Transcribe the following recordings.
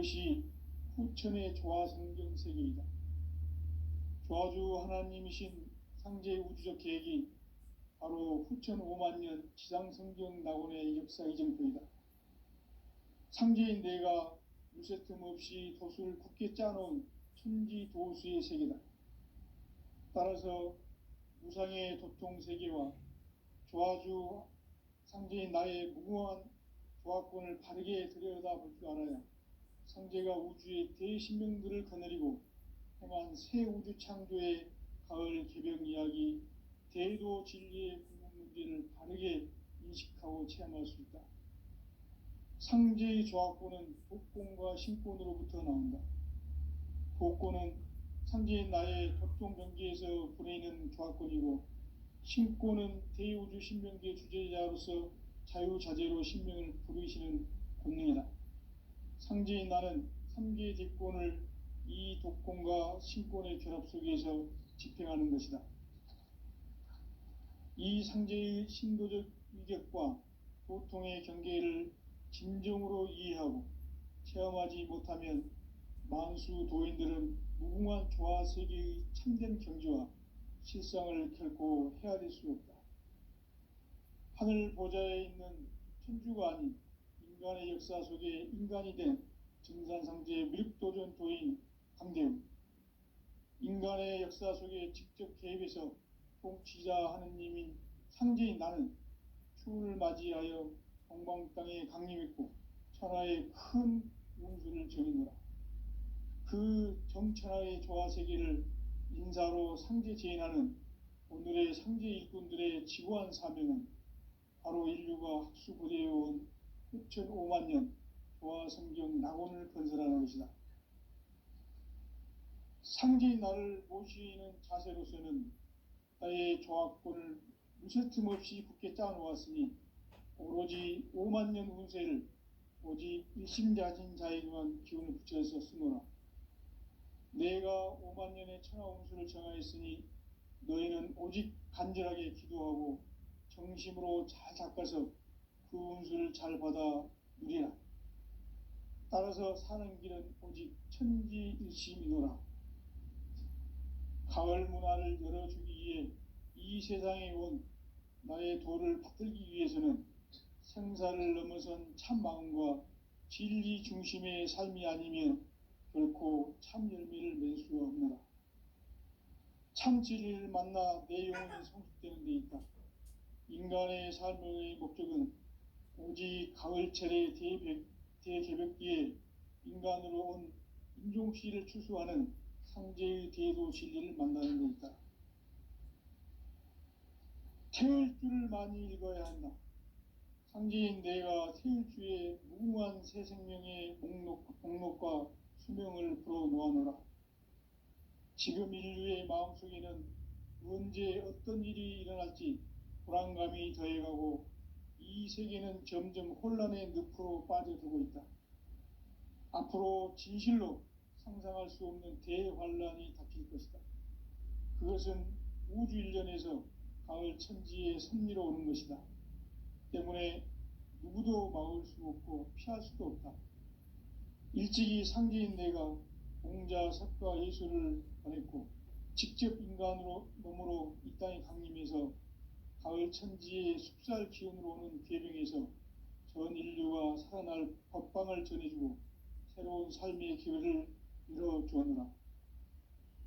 그것이 후천의 조화성경 세계이다. 조화주 하나님이신 상제 우주적 계획이 바로 후천 5만 년 지상성경 낙원의 역사 이정표이다. 상제인 내가 무쇠 틈 없이 도수를 굳게 짜놓은 천지 도수의 세계다. 따라서 무상의 도통 세계와 조화주 상제인 나의 무궁한 조화권을 바르게 들여다볼 줄 알아야 상제가 우주의 대신명들을 거느리고 행한 새 우주 창조의 가을 개벽 이야기, 대도 진리의 궁극 문제를 바르게 인식하고 체험할 수 있다. 상제의 조화권은 도권과 신권으로부터 나온다. 도권은 상제인 나의 도통 경계에서 보내는 조화권이고, 신권은 대우주 신명기의 주제자로서 자유자재로 신명을 부르시는 권능이다. 상제인 나는 3개의 대권을 이 도권과 신권의 결합 속에서 집행하는 것이다. 이 상제의 신도적 위격과 도통의 경계를 진정으로 이해하고 체험하지 못하면 만수 도인들은 무궁한 조화 세계의 참된 경지와 실상을 결코 헤아릴 수 없다. 하늘 보좌에 있는 천주가 아닌 인간의 역사 속에 인간이 된 증산상제의 미륵도전 도인 강대웅, 인간의 역사 속에 직접 개입해서 통치자 하느님인 상제인 나는 추운을 맞이하여 동방 땅에 강림했고 천하의 큰 운수를 전이노라. 그 정천하의 조화세계를 인사로 상제 제인하는 오늘의 상제 일꾼들의 지구한 사명은 바로 인류가 학수고대해온 후천 5만 년 조화성경 낙원을 건설하는 것이다. 상제인 나를 모시는 자세로서는 나의 조화권을 무쇠 틈 없이 굳게 짜놓았으니 오로지 5만 년 운세를 오직 일심자진 자에게만 기운을 붙여서 쓰노라. 내가 5만 년의 천하 운수를 정하였으니 너희는 오직 간절하게 기도하고 정심으로 잘 닦아서 그 운수를 잘 받아 누리라. 따라서 사는 길은 오직 천지일심이노라. 가을 문화를 열어주기 위해 이 세상에 온 나의 도를 받들기 위해서는 생사를 넘어선 참 마음과 진리 중심의 삶이 아니면 결코 참 열매를 맺을 수가 없노라. 참 진리를 만나 내 영혼이 성숙되는 데 있다. 인간의 삶의 목적은 오직 가을철의 대개벽기에 인간으로 온 인종씨를 추수하는 상제의 대도 진리를 만나는 데 있다. 태울 줄을 많이 읽어야 한다. 상제인 내가 태울 주의 무궁한 새 생명의 목록과 수명을 불어 모아놓으라. 지금 인류의 마음속에는 언제 어떤 일이 일어날지 불안감이 더해가고 이 세계는 점점 혼란의 늪으로 빠져들고 있다. 앞으로 진실로 상상할 수 없는 대환란이 닥칠 것이다. 그것은 우주 일련에서 가을 천지의 섭리로 오는 것이다. 때문에 누구도 막을 수 없고 피할 수도 없다. 일찍이 상제인 내가 공자, 석가, 예수를 보냈고 직접 인간으로 몸으로 이 땅에 강림해서 가을 천지의 숲살 기운으로 오는 괴병에서 전 인류가 살아날 법방을 전해주고 새로운 삶의 기회를 열어주었노라.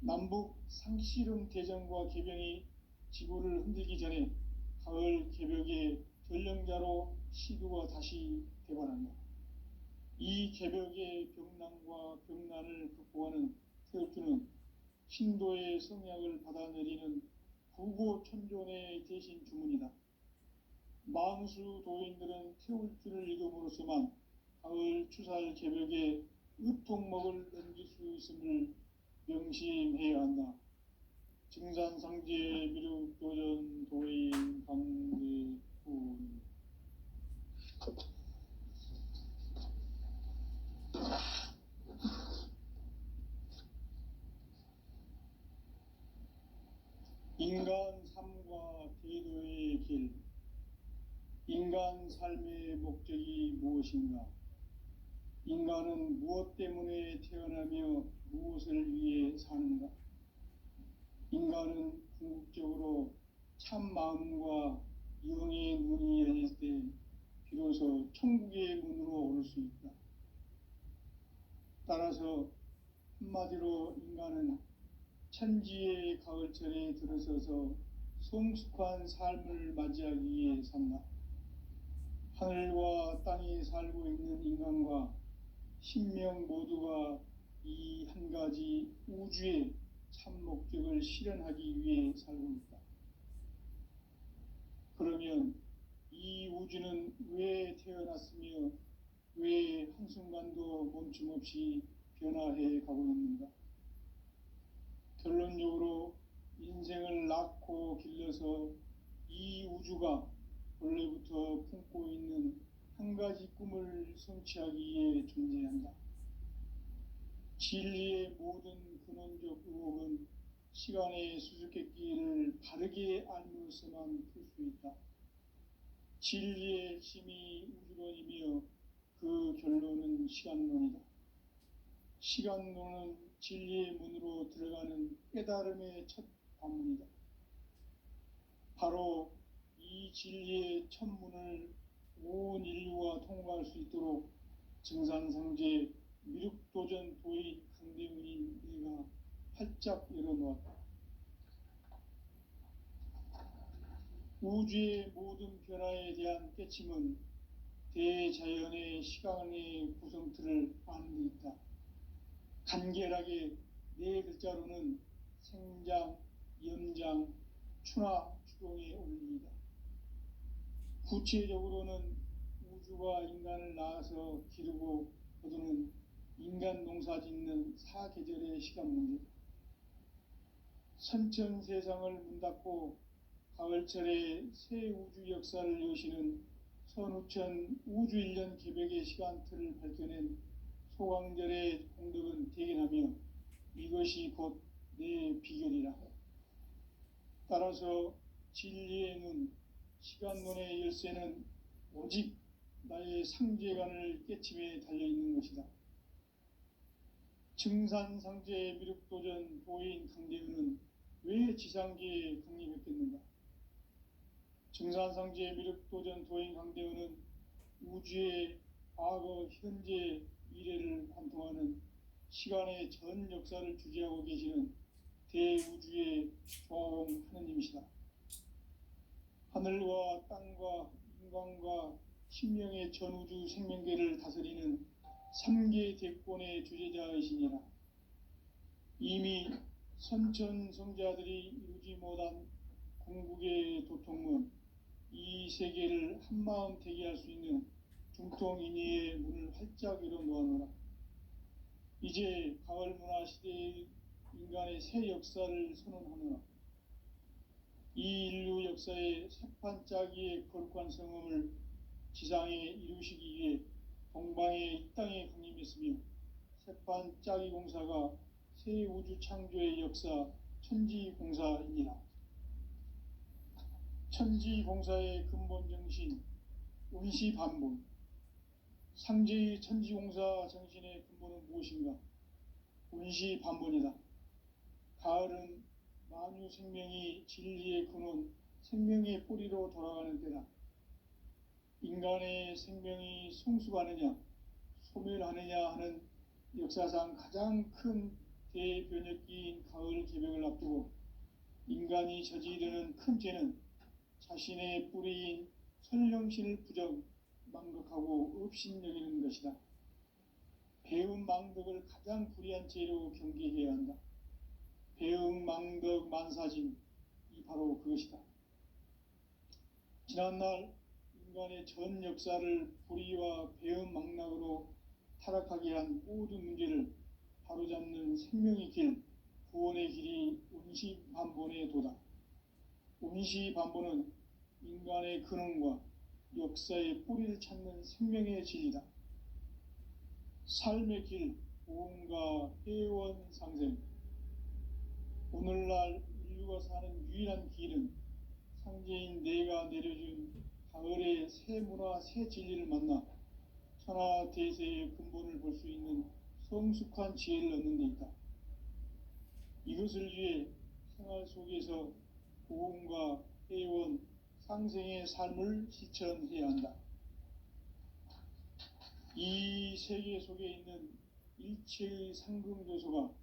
남북 상씨름 대전과 개병이 지구를 흔들기 전에 가을 개벽의 전령자로 시두가 다시 되관한다. 이 개벽의 병난과 병난을 극복하는 태울주는 신도의 성약을 받아내리는 구고천존의 대신 주문이다. 만수 도인들은 태울주를 읽음으로써만 가을 추살 개벽에 으통먹을 넘길 수 있음을 명심해야 한다. 증산상제 미륵도전 도인 강대훈. 인간 삶과 대도의 길. 인간 삶의 목적이 무엇인가? 인간은 무엇 때문에 왜 태어나며 무엇을 위해 사는가? 인간은 궁극적으로 참 마음과 영의 문이 열릴 때 비로소 천국의 문으로 오를 수 있다. 따라서 한마디로 인간은 천지의 가을철에 들어서서 성숙한 삶을 맞이하기 위해 산다. 하늘과 땅에 살고 있는 인간과 신명 모두가 이 한 가지 우주의 참 목적을 실현하기 위해 살고 있다. 그러면 이 우주는 왜 태어났으며 왜 한순간도 멈춤 없이 변화해 가고 있는가? 결론적으로 인생을 낳고 길러서 이 우주가 원래부터 품고 있는 한 가지 꿈을 성취하기 위해 존재한다. 진리의 모든 근원적 의혹은 시간의 수수께끼를 바르게 알므로서만 풀 수 있다. 진리의 핵심이 우주론이며 그 결론은 시간론이다. 시간론은 진리의 문으로 들어가는 깨달음의 첫 관문이다. 바로 이 진리의 첫 문을 온 인류가 통과할 수 있도록 증산상제 미륵도전 도인 강대문인 내가 활짝 열어놓았다. 우주의 모든 변화에 대한 깨침은 대자연의 시간의 구성틀을 아는 데 있다. 간결하게 네 글자로는 생장, 염장, 추나 추동의 원리이다. 구체적으로는 우주가 인간을 낳아서 기르고 거두는 인간 농사 짓는 사계절의 시간 문제다. 선천 세상을 문 닫고 가을철에 새 우주 역사를 여시는 선우천 우주 1년 기백의 시간틀을 밝혀낸 소강절의 공덕은 대견하며 이것이 곧 내 비결이라. 따라서 진리의 눈, 시간론의 열쇠는 오직 나의 상제관을 깨침에 달려있는 것이다. 증산상제 미륵도전 도인 강대은은 왜 지상계에 강림했겠는가? 증산상제 미륵도전 도인 강대은은 우주의 과거, 현재, 미래를 관통하는 시간의 전 역사를 주재하고 계시는 대우주의 종 하느님이시다. 하늘과 땅과 인간과 신명의 전우주 생명계를 다스리는 3계 대권의 주재자이시니라. 이미 선천성자들이 이루지 못한 궁극의 도통문, 이 세계를 한마음 되게 할 수 있는 중통인의의 문을 활짝 열어놓아노라. 이제 가을 문화 시대의 인간의 새 역사를 선언하노라. 이 인류 역사의 새판짜기의 거룩한 성음을 지상에 이루시기 위해 동방의 이 땅에 강림했으며 새판짜기 공사가 새 우주 창조의 역사 천지공사이니라. 천지공사의 근본 정신 운시반본. 상제의 천지공사 정신의 근본은 무엇인가? 운시반본이다. 가을은 만유 생명이 진리의 근원, 생명의 뿌리로 돌아가는 때다. 인간의 생명이 성숙하느냐, 소멸하느냐 하는 역사상 가장 큰 대변혁기인 가을 개벽을 앞두고 인간이 저지르는 큰 죄는 자신의 뿌리인 선령신을 부정, 망덕하고 업신여기는 것이다. 배움 망덕을 가장 불의한 죄로 경계해야 한다. 배움 망덕 만사짐, 이 바로 그것이다. 지난날 인간의 전 역사를 불의와 배움 망락으로 타락하게 한 모든 문제를 바로잡는 생명의 길, 구원의 길이 운시반본의 도다. 운시반본은 인간의 근원과 역사의 뿌리를 찾는 생명의 진리다. 삶의 길, 보험과 회원상생. 오늘날 인류가 사는 유일한 길은 상제인 내가 내려준 가을의 새 문화, 새 진리를 만나 천하대세의 근본을 볼 수 있는 성숙한 지혜를 얻는 데 있다. 이것을 위해 생활 속에서 고음과 회원, 상생의 삶을 실천해야 한다. 이 세계 속에 있는 일체의 상금요소가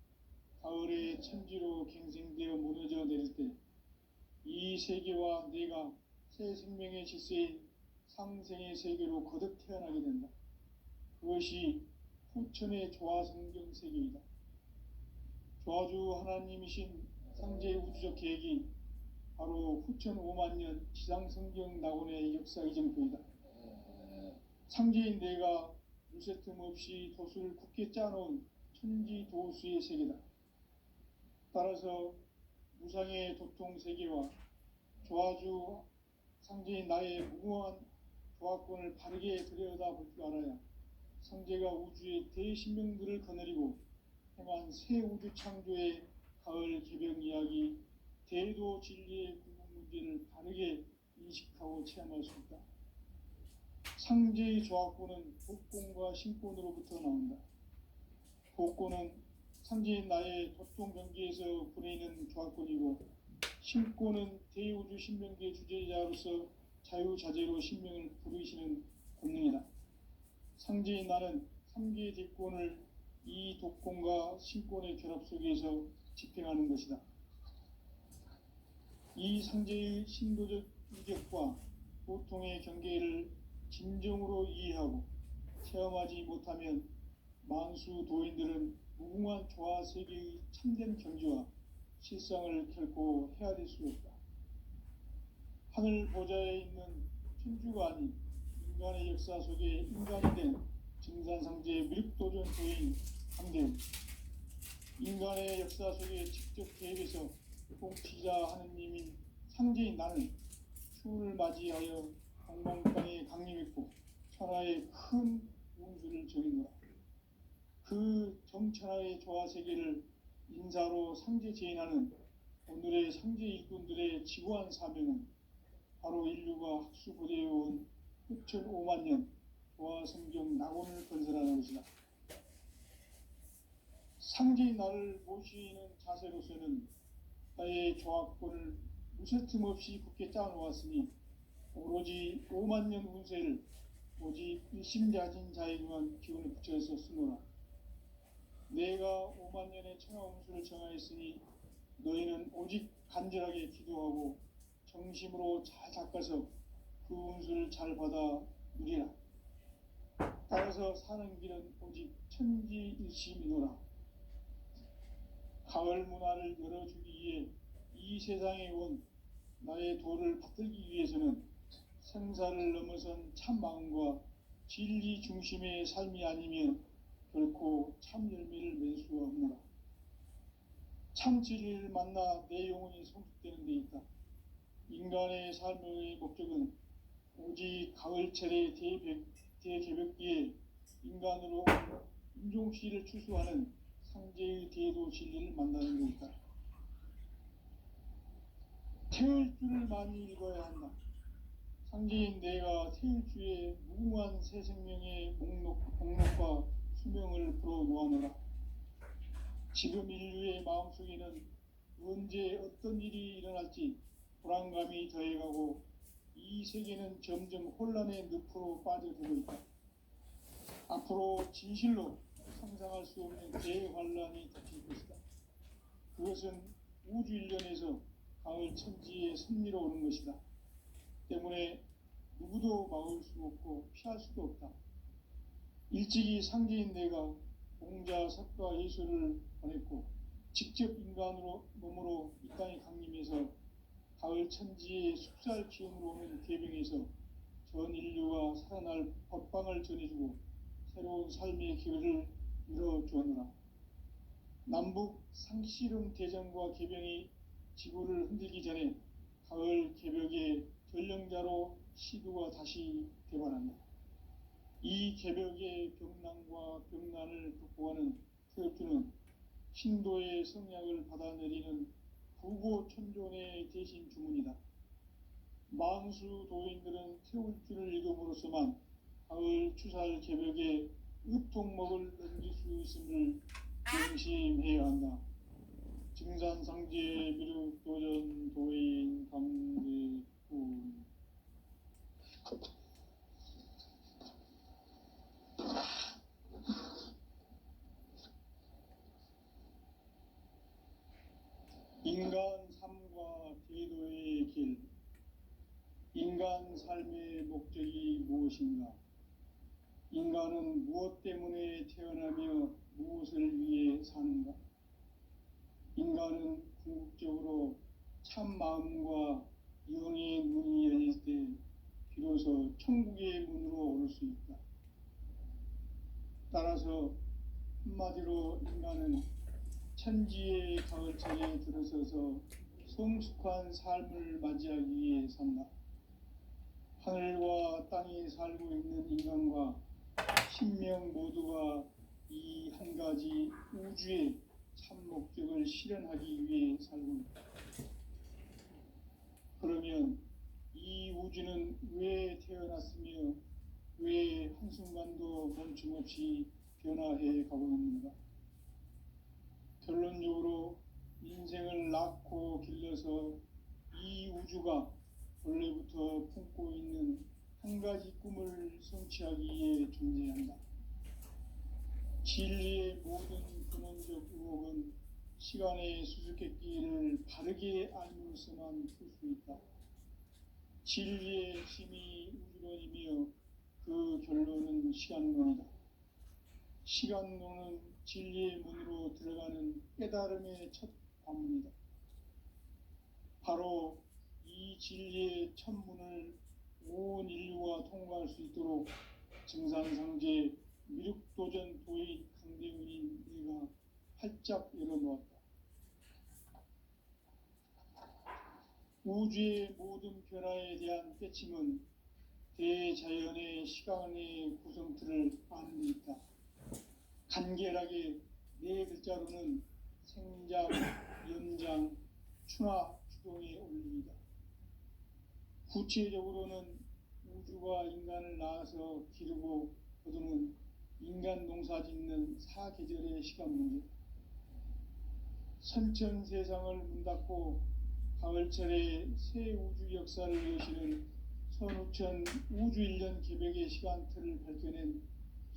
가을의 천지로 갱생되어 무너져 내릴 때 이 세계와 내가 새 생명의 질서인 상생의 세계로 거듭 태어나게 된다. 그것이 후천의 조화성경 세계이다. 조화주 하나님이신 상제의 우주적 계획이 바로 후천 5만 년 지상성경 낙원의 역사 이정표이다. 상제인 내가 무쇠틈 없이 도수를 굳게 짜놓은 천지도수의 세계다. 따라서 무상의 도통 세계와 조화주 상제인 나의 무궁한 조화권을 바르게 들여다볼 줄 알아야 상제가 우주의 대신명들을 거느리고 행한 새 우주 창조의 가을 개벽 이야기, 대도 진리의 궁극 문제를 바르게 인식하고 체험할 수 있다. 상제의 조화권은 복권과 신권으로부터 나온다. 복권은 상제인 나의 도통 경계에서 부내는 조화권이고, 신권은 대우주 신명계 주제자로서 자유자재로 신명을 부르시는 권능이다. 상제인 나는 3개의 대권을 이 독권과 신권의 결합 속에서 집행하는 것이다. 이 상제의 신도적 이격과 보통의 경계를 진정으로 이해하고 체험하지 못하면 만수 도인들은 무궁한 조화 세계의 참된 경지와 실상을 결코 헤아릴 수 없다. 하늘 보좌에 있는 천주가 아닌 인간의 역사 속에 인간이 된 증산상제의 미륵도전 도인 함대웅, 인간의 역사 속에 직접 개입해서 통치자 하느님인 상제인 나는 추운을 맞이하여 동방땅에 강림했고 천하의 큰 운수를 정했노라. 그 정천하의 조화세계를 인사로 상제 제인하는 오늘의 상제 일꾼들의 지구한 사명은 바로 인류가 학수고대해온 후천 5만 년 조화성경 낙원을 건설하는 것이다. 상제인 나를 모시는 자세로서는 나의 조화권을 무쇠틈 없이 굳게 짜놓았으니 오로지 5만 년 운세를 오직 일심자진 자에게만 기운을 붙여서 쓰노라. 내가 5만 년의 천하 운수를 정하였으니 너희는 오직 간절하게 기도하고 정심으로 잘 닦아서 그 운수를 잘 받아 누리라. 따라서 사는 길은 오직 천지일심이노라. 가을 문화를 열어주기 위해 이 세상에 온 나의 도를 받들기 위해서는 생사를 넘어선 참 마음과 진리 중심의 삶이 아니면 결코 참 열매를 맺을 수가 없노라. 참 진리를 만나 내 영혼이 성숙되는 데 있다. 인간의 삶의 목적은 오직 가을철의 대개벽기에 인간으로 인종씨를 추수하는 상제의 대도 진리를 만나는 데 있다. 태울 줄을 많이 읽어야 한다. 상제인 내가 태울주의 무궁한 새 생명의 목록과 수명을 불어놓아노라. 지금 인류의 마음속에는 언제 어떤 일이 일어날지 불안감이 더해가고 이 세계는 점점 혼란의 늪으로 빠져들고 있다. 앞으로 진실로 상상할 수 없는 대환란이 닥칠 것이다. 그것은 우주 일련에서 가을 천지에 섭리로 오는 것이다. 때문에 누구도 막을 수 없고 피할 수도 없다. 일찍이 상제인 내가 공자, 석가, 예수를 보냈고 직접 인간으로 몸으로 이 땅에 강림해서 가을 천지의 숲살 기운으로 오는 계병에서 전 인류가 살아날 법방을 전해주고 새로운 삶의 기회를 열어주었노라. 남북 상씨름 대전과 계병이 지구를 흔들기 전에 가을 개벽의 전령자로 시두가 다시 개발한다. 이 개벽의 병난과 병난을 극복하는 태엽주는 신도의 성약을 받아내리는 부고천존의 대신 주문이다. 만수 도인들은 태울주를 읽음으로써만 가을 추살 개벽의 의통목을 넘길 수 있음을 명심해야 한다. 증산상제 미륵 도전 도인 강대군. 인간 삶과 제도의 길. 인간 삶의 목적이 무엇인가? 인간은 무엇 때문에 태어나며 무엇을 위해 사는가? 인간은 궁극적으로 참 마음과 영의 문이 열릴 때 비로소 천국의 문으로 오를 수 있다. 따라서 한마디로 인간은 천지의 가을철에 들어서서 성숙한 삶을 맞이하기 위해 산다. 하늘과 땅에 살고 있는 인간과 신명 모두가 이 한 가지 우주의 참 목적을 실현하기 위해 살고 있다. 그러면 이 우주는 왜 태어났으며 왜 한순간도 멈춤없이 변화해 가고 있는가? 결론적으로 인생을 낳고 길러서 이 우주가 원래부터 품고 있는 한 가지 꿈을 성취하기 위해 존재한다. 진리의 모든 근원적 의혹은 시간의 수수께끼를 바르게 알면서만 풀 수 있다. 진리의 힘이 우주론이며 그 결론은 시간론이다. 시간론은 진리의 문으로 들어가는 깨달음의 첫 관문이다. 바로 이 진리의 첫 문을 온 인류가 통과할 수 있도록 증산상제 미륵도전 도인 강대훈인 내가 활짝 열어놓았다. 우주의 모든 변화에 대한 깨침은 대자연의 시간의 구성틀을 아는 데 있다. 간결하게 네 글자로는 생장, 연장, 추나 추동의 원리이다. 구체적으로는 우주가 인간을 낳아서 기르고 거두는 인간 농사 짓는 사계절의 시간 문제. 선천 세상을 문 닫고 가을철에 새 우주 역사를 여시는 선우천 우주 1년 계백의 시간틀을 밝혀낸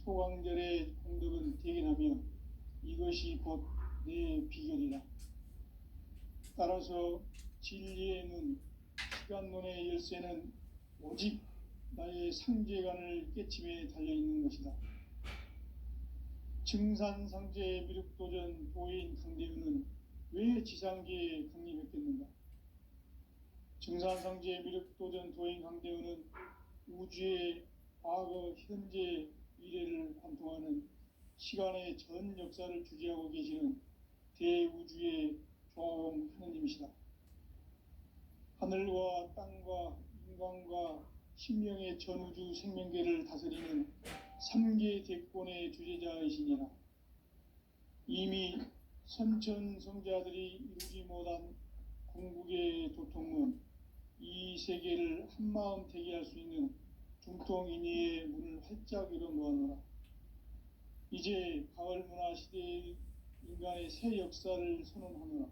소강절의 공덕은 대견하며 이것이 곧 내 비결이다. 따라서 진리의 눈, 시간론의 열쇠는 오직 나의 상제관을 깨침에 달려있는 것이다. 증산상제 미륵도전 도인 강대훈은 왜 지상계에 강림했겠는가? 증산상제 미륵도전 도인 강대훈은 우주의 과거, 현재, 미래를 관통하는 시간의 전 역사를 주재하고 계시는 대우주의 조화봉 하느님이시다. 하늘과 땅과 인간과 신명의 전우주 생명계를 다스리는 3계 대권의 주재자이시니라. 이미 선천성자들이 이루지 못한 궁극의 도통문, 이 세계를 한마음 되게 할 수 있는 중통인의의 문을 활짝 열어놓아노라. 이제 가을 문화 시대의 인간의 새 역사를 선언하노라.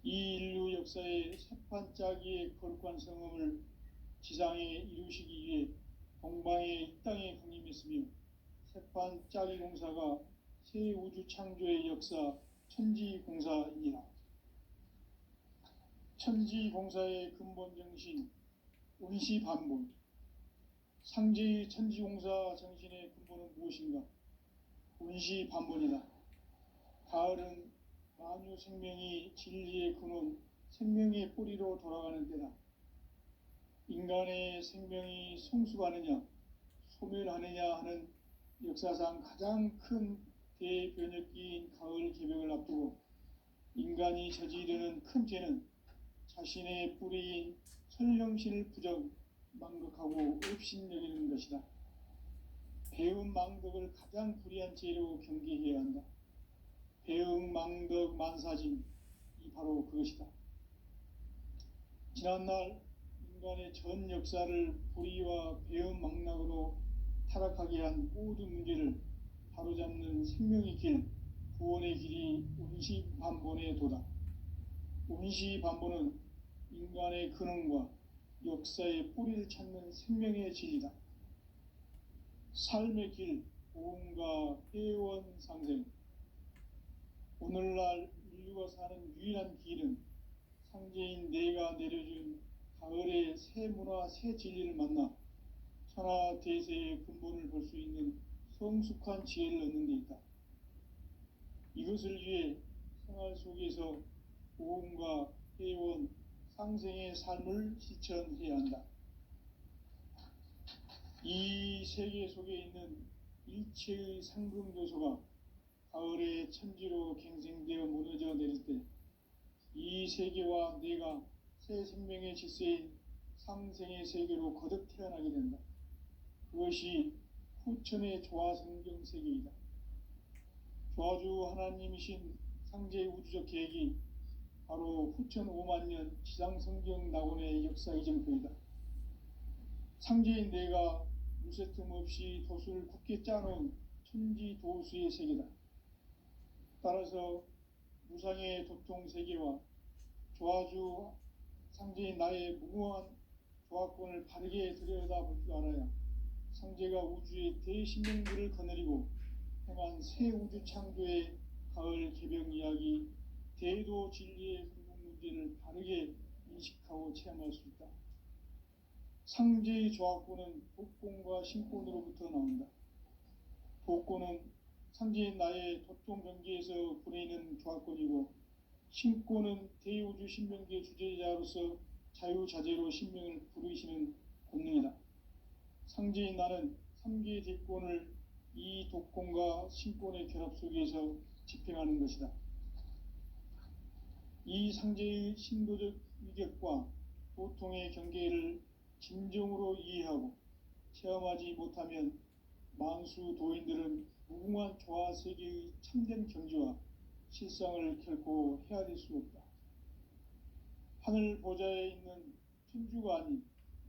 이 인류 역사의 새판짜기의 거룩한 성음을 지상에 이루시기 위해 동방의 이 땅에 강림했으며 새판짜기 공사가 새 우주 창조의 역사 천지공사이니라. 천지공사의 근본 정신 운시반본. 상제의 천지공사 정신의 근본은 무엇인가? 운시반본이다. 가을은 만유 생명이 진리의 근원, 생명의 뿌리로 돌아가는 때다. 인간의 생명이 성숙하느냐, 소멸하느냐 하는 역사상 가장 큰 대변혁기인 가을 개벽을 앞두고 인간이 저지르는 큰 죄는 자신의 뿌리인 설령신을 부정, 망극하고 업신여기는 것이다. 배음 망덕을 가장 불의한 죄로 경계해야 한다. 배음 망덕 만사진, 이 바로 그것이다. 지난날 인간의 전 역사를 불의와 배음 망락으로 타락하게 한 모든 문제를 바로잡는 생명의 길, 구원의 길이 운시반본에 도다. 운시반본은 인간의 근원과 역사의 뿌리를 찾는 생명의 진리다. 삶의 길, 보험과 회원 상생. 오늘날 인류가 사는 유일한 길은 상제인 내가 내려준 가을의 새 문화, 새 진리를 만나 천하 대세의 근본을 볼 수 있는 성숙한 지혜를 얻는 데 있다. 이것을 위해 생활 속에서 보험과 회원, 상생의 삶을 실천해야 한다. 이 세계 속에 있는 일체의 상금 요소가 가을의 천지로 갱생되어 무너져 내릴 때 이 세계와 내가 새 생명의 질서인 상생의 세계로 거듭 태어나게 된다. 그것이 후천의 조화성경 세계이다. 조화주 하나님이신 상제의 우주적 계획이 바로 후천 5만년 지상성경 낙원의 역사 이정표이다. 상제인 내가 무쇠 틈 없이 도수를 굳게 짜놓은 천지 도수의 세계다. 따라서 무상의 도통 세계와 조화주 상제인 나의 무궁한 조화권을 바르게 들여다볼 줄 알아야 상제가 우주의 대신명들을 거느리고 행한 새 우주 창조의 가을 개병 이야기, 대도 진리의 궁극 문제를 바르게 인식하고 체험할 수 있다. 상제의 조화권은 복권과 신권으로부터 나온다. 복권은 상제인 나의 도통 경계에서 보내는 조화권이고, 신권은 대우주 신명계 주제자로서 자유자재로 신명을 부르시는 권능이다. 상제인 나는 3개의 대권을 이 독권과 신권의 결합 속에서 집행하는 것이다. 이 상제의 신도적 위격과 도통의 경계를 진정으로 이해하고 체험하지 못하면 만수 도인들은 무궁한 조화 세계의 참된 경지와 실상을 결코 헤아릴 수 없다. 하늘 보좌에 있는 천주가 아닌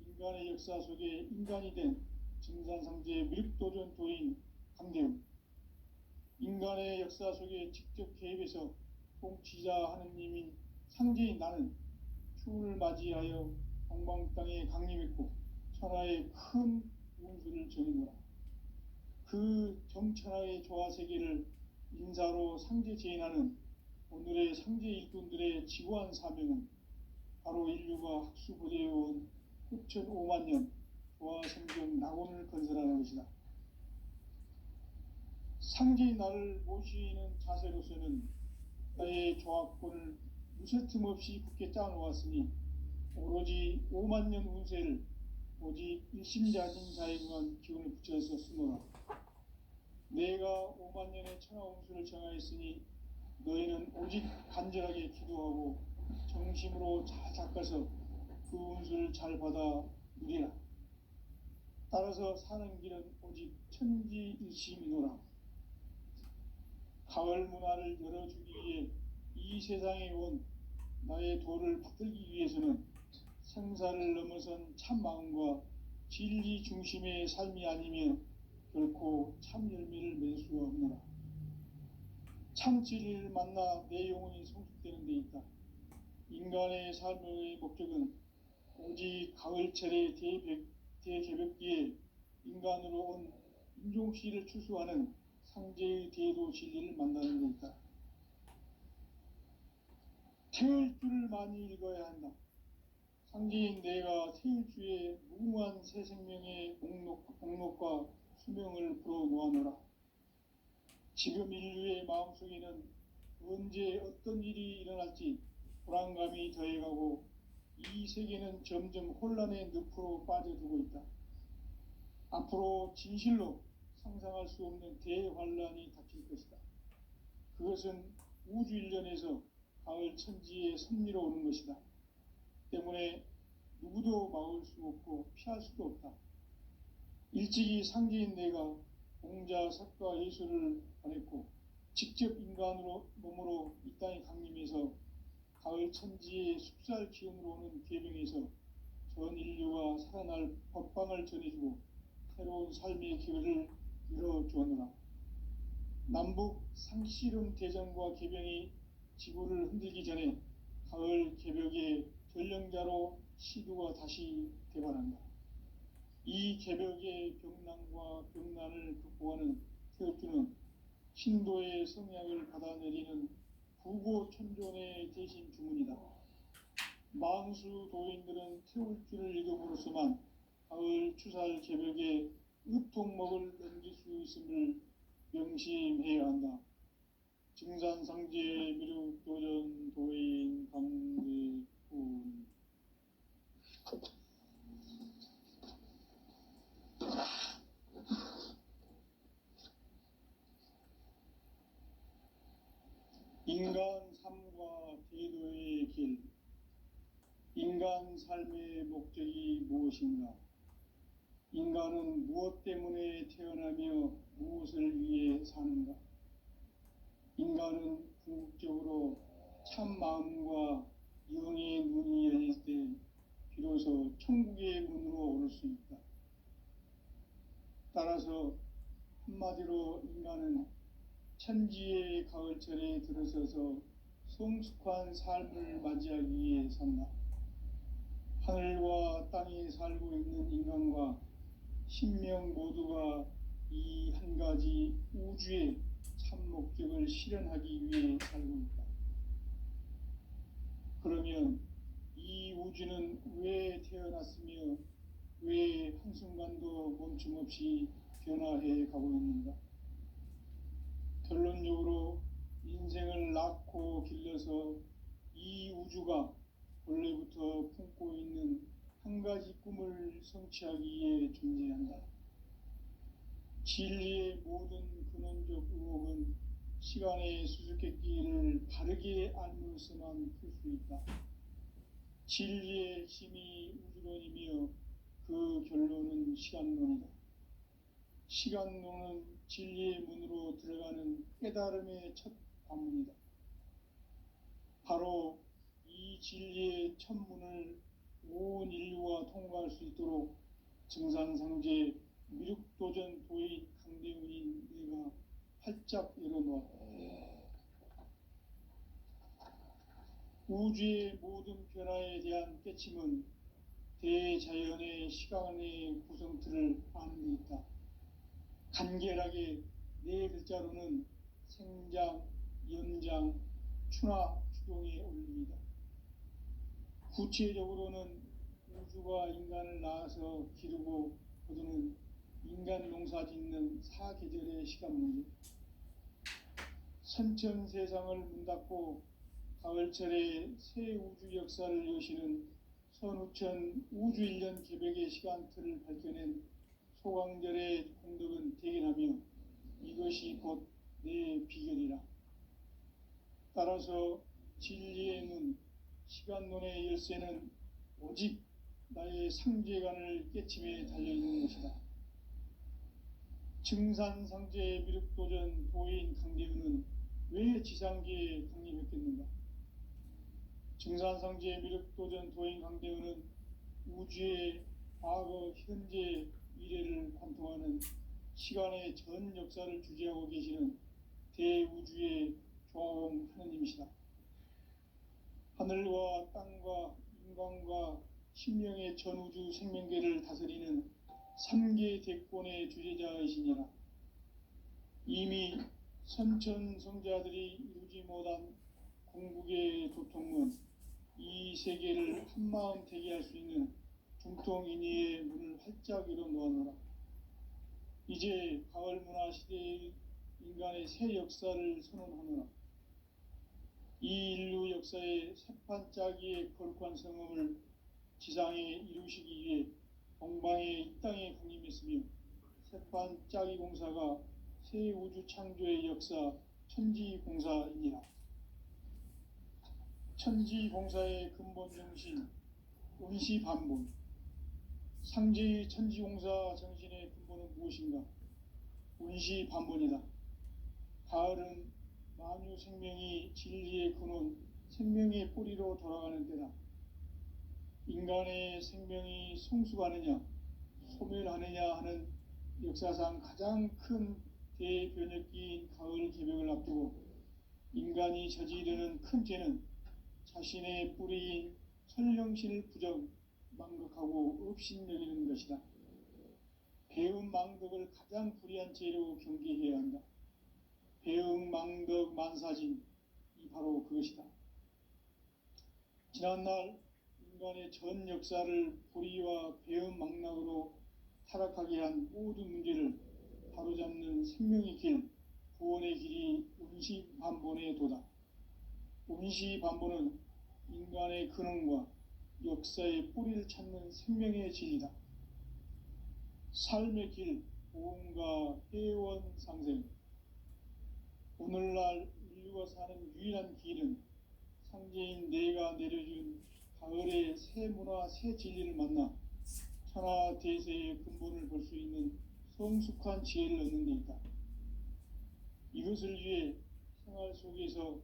인간의 역사 속에 인간이 된 증산상제의 밀도전 도인 강대웅, 인간의 역사 속에 직접 개입해서 통치자 하느님인 상제인 나는 추운을 맞이하여 동방 땅에 강림했고 천하의 큰 운수를 전해노라. 그 정천하의 조화 세계를 인사로 상제 제인하는 오늘의 상제 일꾼들의 지구한 사명은 바로 인류가 학수고대해온 후천 5만년 조화성경 낙원을 건설하는 것이다. 상제인 나를 모시는 자세로서는 나의 조화권을 무쇠 틈 없이 굳게 짜놓았으니 오로지 5만년 운세를 오직 일심자진 자에 의한 기운을 붙여서 쓰노라. 내가 5만년의 천하 운수를 정하였으니 너희는 오직 간절하게 기도하고 정심으로 잘 닦아서 그 운수를 잘 받아 누리라. 따라서 사는 길은 오직 천지일심이노라. 가을 문화를 열어주기 위해 이 세상에 온 나의 도를 받들기 위해서는 생사를 넘어선 참 마음과 진리 중심의 삶이 아니면 결코 참 열매를 맺을 수가 없노라. 참 진리를 만나 내 영혼이 성숙되는 데 있다. 인간의 삶의 목적은 오직 가을철의 대개벽기에 인간으로 온 인종씨를 추수하는 상제의 대도 진리를 만나는 데 있다. 태일주를 많이 읽어야 한다. 상제인 내가 태일주의 무궁한 새 생명의 목록과 수명을 불어놓아노라. 지금 인류의 마음속에는 언제 어떤 일이 일어날지 불안감이 더해가고 이 세계는 점점 혼란의 늪으로 빠져들고 있다. 앞으로 진실로 상상할 수 없는 대환란이 닥칠 것이다. 그것은 우주 일련에서 가을 천지의 섭리로 오는 것이다. 때문에 누구도 막을 수 없고 피할 수도 없다. 일찍이 상제인 내가 공자, 석가, 예수를 보냈고 직접 인간으로 몸으로 이 땅에 강림해서 가을 천지의 숲살 기운으로 오는 계병에서 전 인류가 살아날 법방을 전해주고 새로운 삶의 기회를 열어주었노라. 남북 상씨름 대전과 개병이 지구를 흔들기 전에 가을 개벽의 전령자로 시두가 다시 되관한다. 이 개벽의 병난과 병난을 극복하는 태극주는 신도의 성약을 받아내리는 부고천존의 대신 주문이다. 망수 도인들은 태울주를 읽음으로써만 가을 추살 개벽의 으통목을 넘길 수 있음을 명심해야 한다. 증산상제 미륵도전 도인 강대군. 인간 삶과 대도의 길. 인간 삶의 목적이 무엇인가? 인간은 무엇 때문에 태어나며 무엇을 위해 사는가? 인간은 궁극적으로 참 마음과 영의 눈이 열릴 때 비로소 천국의 문으로 오를 수 있다. 따라서 한마디로 인간은 천지의 가을철에 들어서서 성숙한 삶을 맞이하기 위해 산다. 하늘과 땅에 살고 있는 인간과 신명 모두가 이 한 가지 우주의 참 목적을 실현하기 위해 살고 있다. 그러면 이 우주는 왜 태어났으며 왜 한순간도 멈춤없이 변화해 가고 있는가? 결론적으로 인생을 낳고 길러서 이 우주가 원래부터 품고 있는 한 가지 꿈을 성취하기 위해 존재한다. 진리의 모든 근원적 의혹은 시간의 수수께끼를 바르게 알면서만 풀 수 있다. 진리의 힘이 우주론이며 그 결론은 시간론이다. 시간론은 진리의 문으로 들어가는 깨달음의 첫 관문이다. 바로 이 진리의 첫 문을 온 인류가 통과할 수 있도록 증산상제 미륵도전 도인 강대훈인 내가 활짝 열어놓았다. 우주의 모든 변화에 대한 깨침은 대자연의 시간의 구성틀을 아는 데 있다. 간결하게 네 글자로는 생장, 연장, 추나 추동의 원리이다. 구체적으로는 우주가 인간을 낳아서 기르고 거두는 인간 농사 짓는 사계절의 시간 문제. 선천 세상을 문 닫고 가을철에 새 우주 역사를 여시는 선우천 우주 1년 개벽의 시간틀을 밝혀낸 소강절의 공덕은 대견하며 이것이 곧 내 비결이라. 따라서 진리의 문, 시간론의 열쇠는 오직 나의 상제관을 깨침에 달려있는 것이다. 증산상제 미륵도전 도인 강대훈은 왜 지상계에 강림했겠는가? 증산상제 미륵도전 도인 강대훈은 우주의 과거, 현재, 미래를 관통하는 시간의 전 역사를 주재하고 계시는 대우주의 조화음 하느님이시다. 하늘과 땅과 인간과 신명의 전우주 생명계를 다스리는 3계 대권의 주재자이시니라. 이미 선천성자들이 이루지 못한 궁극의 도통문, 이 세계를 한마음 되게 할 수 있는 중통인의의 문을 활짝 열어놓아노라. 이제 가을 문화 시대의 인간의 새 역사를 선언하노라. 이 인류 역사의 새판짜기의 거룩한 성음을 지상에 이루시기 위해 동방의 이 땅에 강림했으며 새판짜기 공사가 새 우주 창조의 역사 천지공사이니라. 천지공사의 근본 정신 운시반본. 상제의 천지공사 정신의 근본은 무엇인가? 운시반본이다. 가을은 만유 생명이 진리의 근원, 생명의 뿌리로 돌아가는 때다. 인간의 생명이 성숙하느냐, 소멸하느냐 하는 역사상 가장 큰 대변혁기인 가을 개벽을 앞두고 인간이 저지르는 큰 죄는 자신의 뿌리인 선령신을 망각하고 업신여기는 것이다. 배음 망덕을 가장 불의한 죄로 경계해야 한다. 배음 망덕 만사진이 바로 그것이다. 지난날 인간의 전 역사를 불의와 배음 망락으로 타락하게 한 모든 문제를 바로잡는 생명의 길, 구원의 길이 운시반본의 도다. 운시반본은 인간의 근원과 역사의 뿌리를 찾는 생명의 진리다. 삶의 길, 보험과 회원 상생. 오늘날 인류가 사는 유일한 길은 상제인 내가 내려준 가을의 새 문화, 새 진리를 만나 천하 대세의 근본을 볼 수 있는 성숙한 지혜를 얻는 데 있다. 이것을 위해 생활 속에서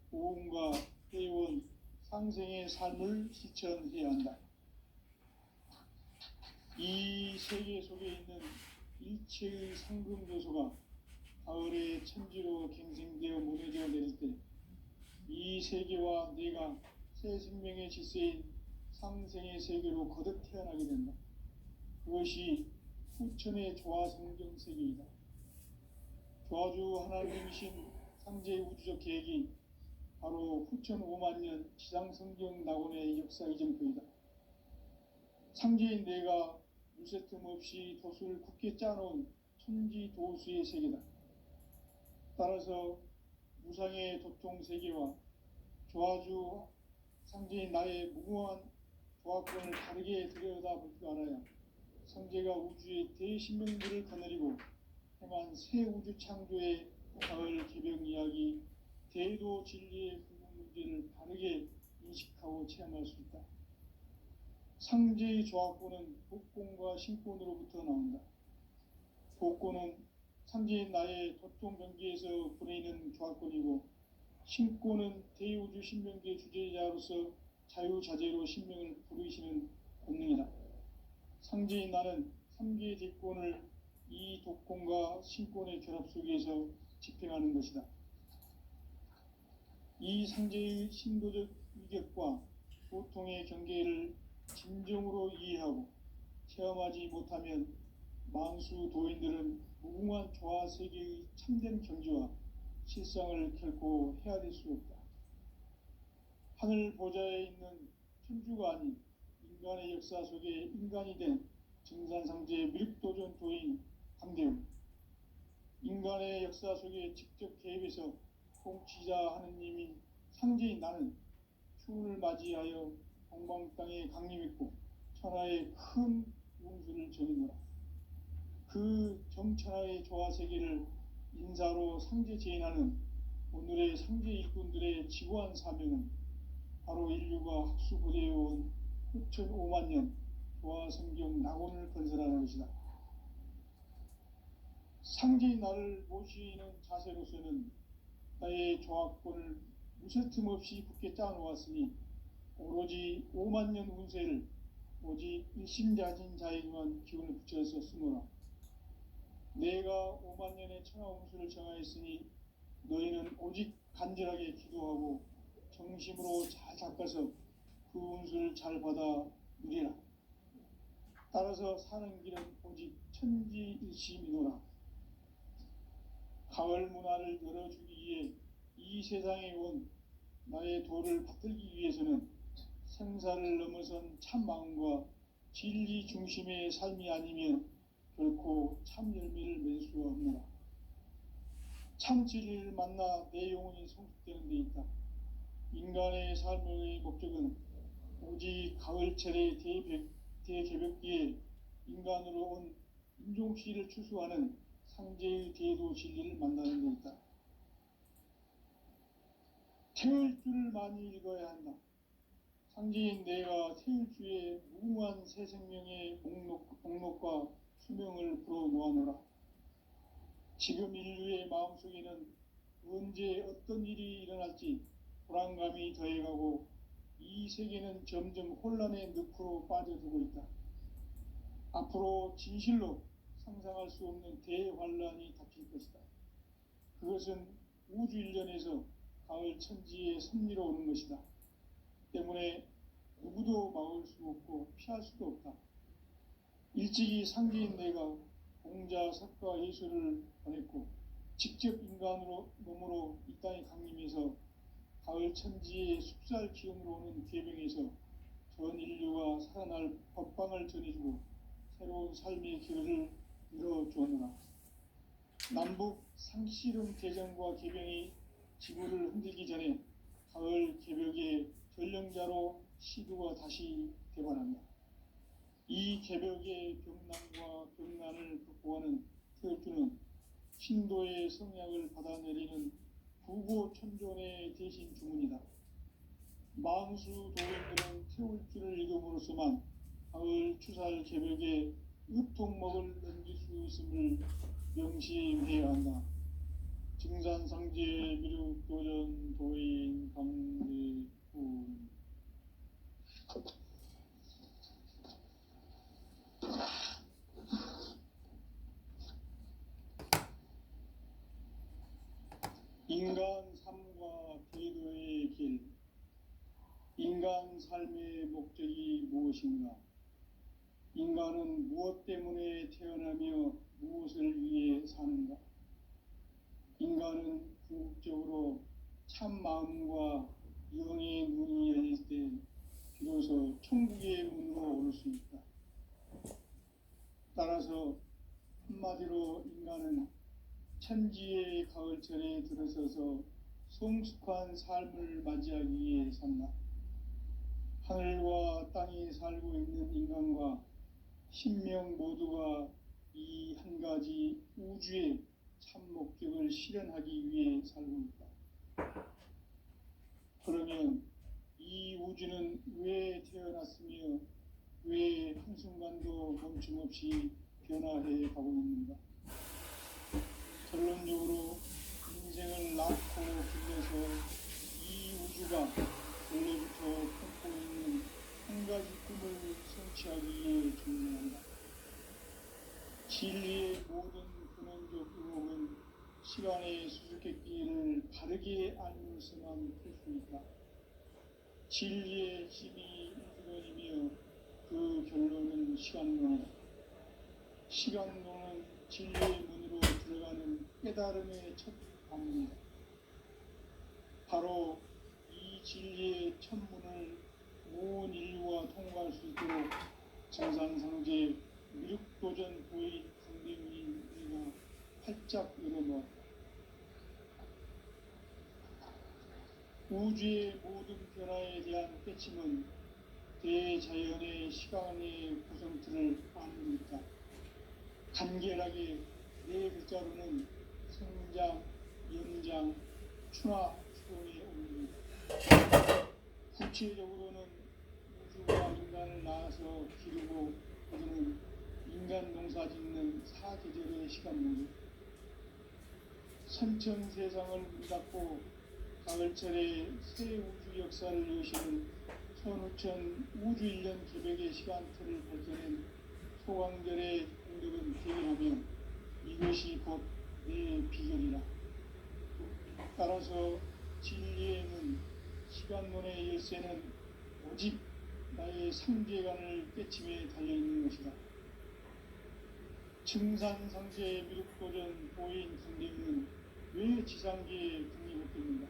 보험과 회원, 상생의 삶을 실천해야 한다. 이 세계 속에 있는 일체의 상금 요소가 가을의 천지로 갱생되어 무너져 내릴 때 이 세계와 내가 새 생명의 질서인 상생의 세계로 거듭 태어나게 된다. 그것이 후천의 조화성경 세계이다. 조화주 하나님이신 상제의 우주적 계획이 바로 후천 5만년 지상성경 낙원의 역사 이정표이다. 상제인 내가 무쇠 틈 없이 도수를 굳게 짜놓은 천지도수의 세계다. 따라서 무상의 도통 세계와 조화주 상제인 나의 무궁한 조화권을 다르게 들여다볼 줄 알아야 상제가 우주의 대신명들을 거느리고 행한 새 우주 창조의 가을 개벽 이야기, 대도 진리의 궁극 문제를 다르게 인식하고 체험할 수 있다. 상제의 조화권은 복권과 신권으로부터 나온다. 복권은 상제인 나의 도통 경계에서 보내는 조화권이고, 신권은 대우주 신명계 주제자로서 자유자재로 신명을 부르시는 권능이다. 상제인 나는 3개의 대권을 이 독권과 신권의 결합 속에서 집행하는 것이다. 이 상제의 신도적 위격과 보통의 경계를 진정으로 이해하고 체험하지 못하면 만수 도인들은 무궁한 조화 세계의 참된 경지와 실상을 결코 헤아릴 수 없다. 하늘 보좌에 있는 천주가 아닌 인간의 역사 속에 인간이 된 증산상제의 밀도전 도인 강대웅, 인간의 역사 속에 직접 개입해서 통치자 하느님인 상제인 나는 추운을 맞이하여 동방 땅에 강림했고 천하의 큰 운수를 전이노라. 그 정천하의 조화세계를 인사로 상제 제인하는 오늘의 상제 일꾼들의 지구한 사명은 바로 인류가 학수고대해온 후천 5만년 조화성경 낙원을 건설하는 것이다. 상제인 나를 모시는 자세로서는 나의 조화권을 무쇠 틈 없이 굳게 짜놓았으니 오로지 5만년 운세를 오직 일심자진 자에게만 기운을 붙여서 쓰노라. 내가 5만년의 천하 운수를 정하였으니 너희는 오직 간절하게 기도하고 정심으로 잘 닦아서 그 운수를 잘 받아 누리라. 따라서 사는 길은 오직 천지일심이노라. 가을 문화를 열어주기 위해 이 세상에 온 나의 도를 받들기 위해서는 생사를 넘어선 참 마음과 진리 중심의 삶이 아니면 결코 참 열매를 맺을 수가 없노라. 참 진리를 만나 내 영혼이 성숙되는 데 있다. 인간의 삶의 목적은 오직 가을철의 대개벽기에 인간으로 온 인종시를 추수하는 상제의 대도 진리를 만나는 데 있다. 태을 줄을 많이 읽어야 한다. 상제인 내가 태을주의 무궁한 새 생명의 목록과 수명을 불어놓아노라. 지금 인류의 마음속에는 언제 어떤 일이 일어날지 불안감이 더해가고 이 세계는 점점 혼란의 늪으로 빠져들고 있다. 앞으로 진실로 상상할 수 없는 대환란이 닥칠 것이다. 그것은 우주 일련에서 가을 천지의 섭리로 오는 것이다. 때문에 누구도 막을 수 없고 피할 수도 없다. 일찍이 상계인 내가 공자, 석가, 예수를 보냈고 직접 인간으로 몸으로 이 땅에 강림해서 가을 천지의 숲살 기운으로 오는 계명에서 전 인류가 살아날 법방을 전해주고 새로운 삶의 길을 열어주었노라. 남북 상씨름 대전과 계병이 지구를 흔들기 전에 가을 개벽의 전령자로 시두가 다시 되관한다. 이 개벽의 병난과 병난을 극복하는 태극주는 신도의 성약을 받아내리는 부고천존의 대신 주문이다. 망수 도인들은 태울주를 읽음으로써만 가을 추살 개벽의 으통먹을 넘길 수 있음을 명심해야 한다. 증산상제 미륵도전 도인 강대훈. 인간 삶과 계도의 길. 인간 삶의 목적이 무엇인가? 인간은 무엇 때문에 태어나며 무엇을 위해 사는가? 인간은 궁극적으로 참 마음과 영의 문이 열릴 때 비로소 천국의 문으로 오를 수 있다. 따라서 한마디로 인간은 천지의 가을철에 들어서서 성숙한 삶을 맞이하기 위해 산다. 하늘과 땅에 살고 있는 인간과 신명 모두가 이 한 가지 우주의 참 목적을 실현하기 위해 살고 있다. 그러면 이 우주는 왜 태어났으며 왜 한순간도 멈춤없이 변화해 가고 있는가? 결론적으로 인생을 낳고 길러서 이 우주가 원래부터 품고 있는 한 가지 꿈을 성취하기 위해 존재한다. 진리의 모든 근원적 의혹은 시간의 수수께끼를 바르게 알면서만 풀 수 있다. 진리의 집이 우주론이며 그 결론은 시간론이다. 시간론은 진리의 문으로 들어가는 깨달음의 첫 방문이다. 바로 이 진리의 첫 문을 온 인류가 통과할 수 있도록 정상상제 미륵도전 도의 강대훈이 우리가 활짝 열어놓았다. 우주의 모든 변화에 대한 깨침은 대자연의 시간의 구성틀을 아는 것이다. 간결하게 네 글자로는 성장, 연장, 추나 추동의 원리입니다. 구체적으로는 우주가 인간을 낳아서 기르고 거두는 인간 농사 짓는 사계절의 시간문이 선천 세상을 문 닫고 가을철에 새 우주 역사를 여시는 선우천 우주 일년 개벽의 시간틀을 밝혀낸 소강절의 공덕은 대기하며 이것이 곧 내 비결이라. 따라서 진리에는 시간론의 열쇠는 오직 나의 상계관을 깨침에 달려있는 것이다. 증산상제 미륵도전 보인 강대훈은 왜 지상계에 국립했겠는가?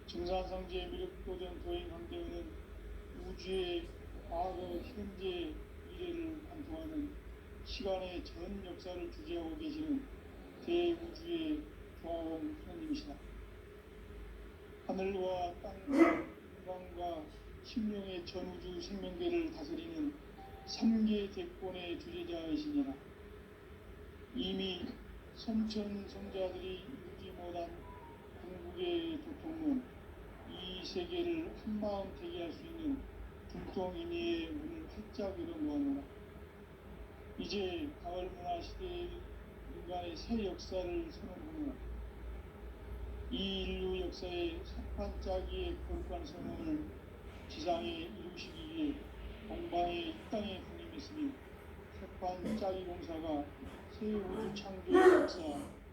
증산상제 미륵도전 도인 강대훈은 우주의 과거, 현재, 미래를 관통하는 시간의 전 역사를 주재하고 계시는 대우주의 조화원 하나님이시다. 하늘과 땅과 인간과 심령의 전우주 생명계를 다스리는 삼계 대권의 주제자이시니라. 이미 선천성자들이 이루지 못한 궁극의 도통론, 이 세계를 한마음 되게 할 수 있는 불통인의의 문을 활짝 열어놓았노라. 이제 가을 문화 시대의 인간의 새 역사를 선언하노라. 이 인류 역사의 첫 반짝이의 거룩한 선언을 지상에 이루시기 위해 동방의 이 땅에 군림했으며 핵판 짜리공사가 새 우주 창조의 역사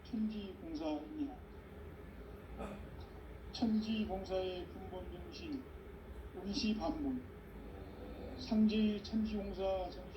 천지공사입니다. 천지공사의 근본 정신, 원시반복, 상제의 천지공사 정신